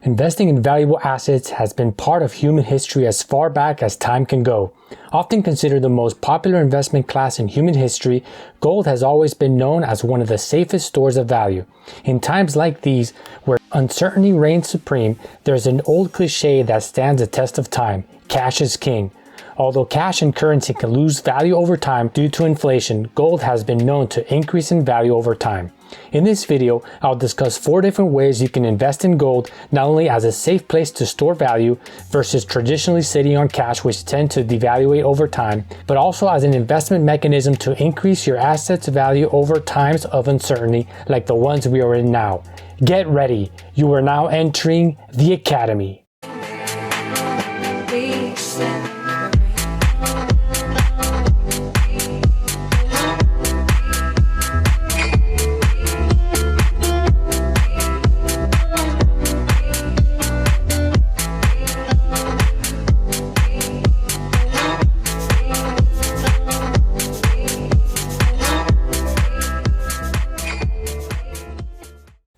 Investing in valuable assets has been part of human history as far back as time can go. Often considered the most popular investment class in human history, gold has always been known as one of the safest stores of value. In times like these, where uncertainty reigns supreme, there's an old cliche that stands the test of time: cash is king. Although cash and currency can lose value over time due to inflation, gold has been known to increase in value over time. In this video, I'll discuss 4 different ways you can invest in gold, not only as a safe place to store value versus traditionally sitting on cash, which tend to devaluate over time, but also as an investment mechanism to increase your assets value over times of uncertainty like the ones we are in now. Get ready, you are now entering the Academy.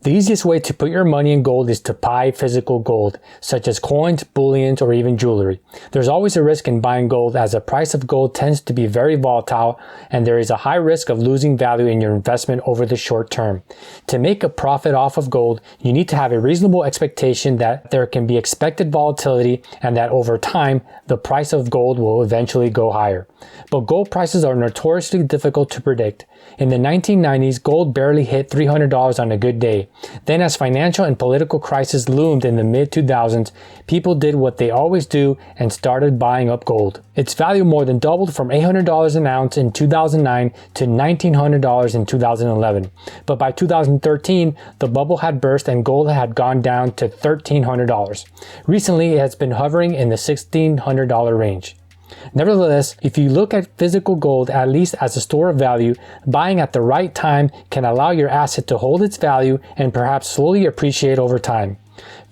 The easiest way to put your money in gold is to buy physical gold, such as coins, bullions, or even jewelry. There's always a risk in buying gold, as the price of gold tends to be very volatile and there is a high risk of losing value in your investment over the short term. To make a profit off of gold, you need to have a reasonable expectation that there can be expected volatility and that over time, the price of gold will eventually go higher. But gold prices are notoriously difficult to predict. In the 1990s, gold barely hit $300 on a good day. Then as financial and political crisis loomed in the mid-2000s, people did what they always do and started buying up gold. Its value more than doubled from $800 an ounce in 2009 to $1,900 in 2011. But by 2013, the bubble had burst and gold had gone down to $1,300. Recently, it has been hovering in the $1,600 range. Nevertheless, if you look at physical gold at least as a store of value, buying at the right time can allow your asset to hold its value and perhaps slowly appreciate over time,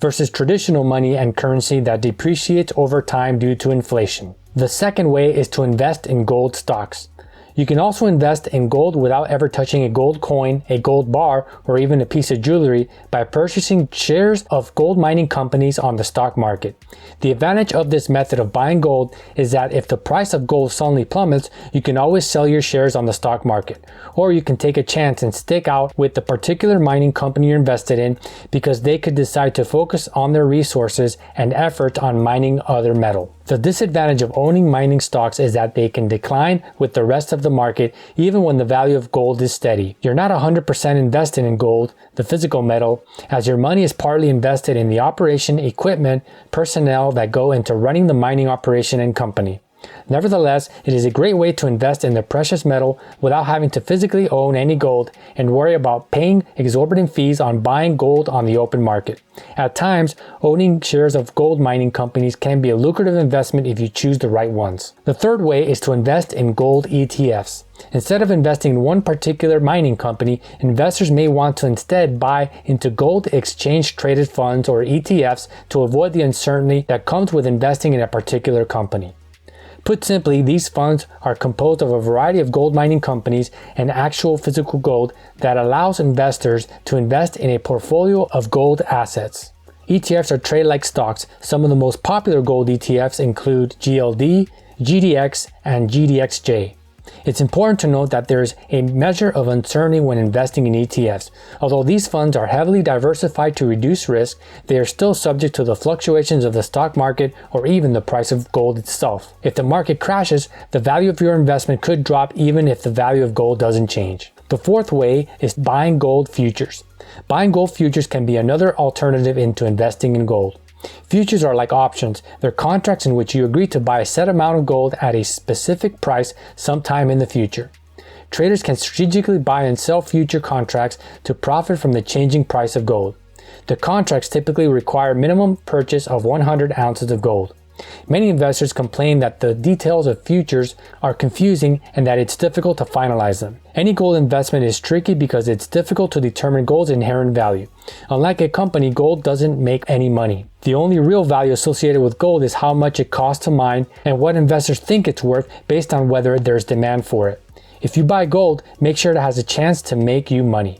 versus traditional money and currency that depreciates over time due to inflation. The second way is to invest in gold stocks. You can also invest in gold without ever touching a gold coin, a gold bar, or even a piece of jewelry by purchasing shares of gold mining companies on the stock market. The advantage of this method of buying gold is that if the price of gold suddenly plummets, you can always sell your shares on the stock market. Or you can take a chance and stick out with the particular mining company you're invested in because they could decide to focus on their resources and effort on mining other metal. The disadvantage of owning mining stocks is that they can decline with the rest of the market even when the value of gold is steady. You're not 100% invested in gold, the physical metal, as your money is partly invested in the operation, equipment, personnel that go into running the mining operation and company. Nevertheless, it is a great way to invest in the precious metal without having to physically own any gold and worry about paying exorbitant fees on buying gold on the open market. At times, owning shares of gold mining companies can be a lucrative investment if you choose the right ones. The third way is to invest in gold ETFs. Instead of investing in one particular mining company, investors may want to instead buy into gold exchange traded funds or ETFs to avoid the uncertainty that comes with investing in a particular company. Put simply, these funds are composed of a variety of gold mining companies and actual physical gold that allows investors to invest in a portfolio of gold assets. ETFs are traded like stocks. Some of the most popular gold ETFs include GLD, GDX, and GDXJ. It's important to note that there is a measure of uncertainty when investing in ETFs. Although these funds are heavily diversified to reduce risk, they are still subject to the fluctuations of the stock market or even the price of gold itself. If the market crashes, the value of your investment could drop even if the value of gold doesn't change. The fourth way is buying gold futures. Buying gold futures can be another alternative into investing in gold. Futures are like options. They're contracts in which you agree to buy a set amount of gold at a specific price sometime in the future. Traders can strategically buy and sell future contracts to profit from the changing price of gold. The contracts typically require minimum purchase of 100 ounces of gold. Many investors complain that the details of futures are confusing and that it's difficult to finalize them. Any gold investment is tricky because it's difficult to determine gold's inherent value. Unlike a company, gold doesn't make any money. The only real value associated with gold is how much it costs to mine and what investors think it's worth based on whether there's demand for it. If you buy gold, make sure it has a chance to make you money.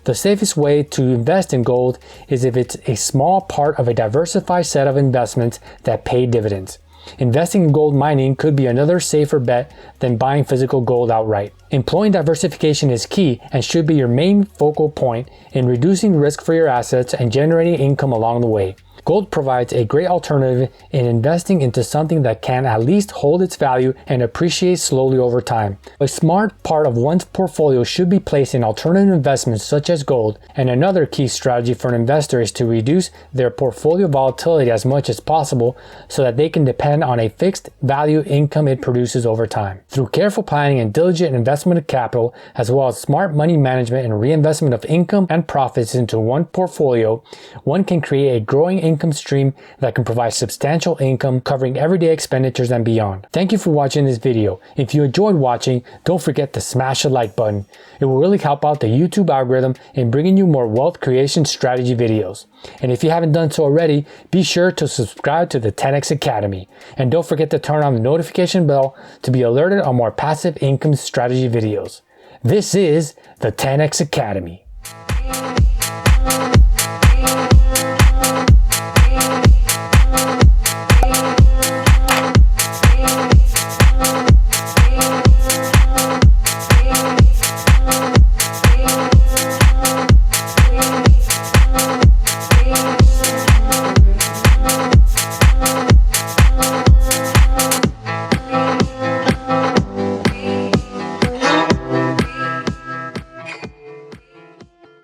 The safest way to invest in gold is if it's a small part of a diversified set of investments that pay dividends. Investing in gold mining could be another safer bet than buying physical gold outright. Employing diversification is key and should be your main focal point in reducing risk for your assets and generating income along the way. Gold provides a great alternative in investing into something that can at least hold its value and appreciate slowly over time. A smart part of one's portfolio should be placed in alternative investments such as gold, and another key strategy for an investor is to reduce their portfolio volatility as much as possible so that they can depend on a fixed value income it produces over time. Through careful planning and diligent investment of capital, as well as smart money management and reinvestment of income and profits into one portfolio, one can create a growing income stream that can provide substantial income covering everyday expenditures and beyond. Thank you for watching this video. If you enjoyed watching, don't forget to smash the like button. It will really help out the YouTube algorithm in bringing you more wealth creation strategy videos. And if you haven't done so already, be sure to subscribe to the 10X Academy. And don't forget to turn on the notification bell to be alerted on more passive income strategy videos. This is the 10X Academy.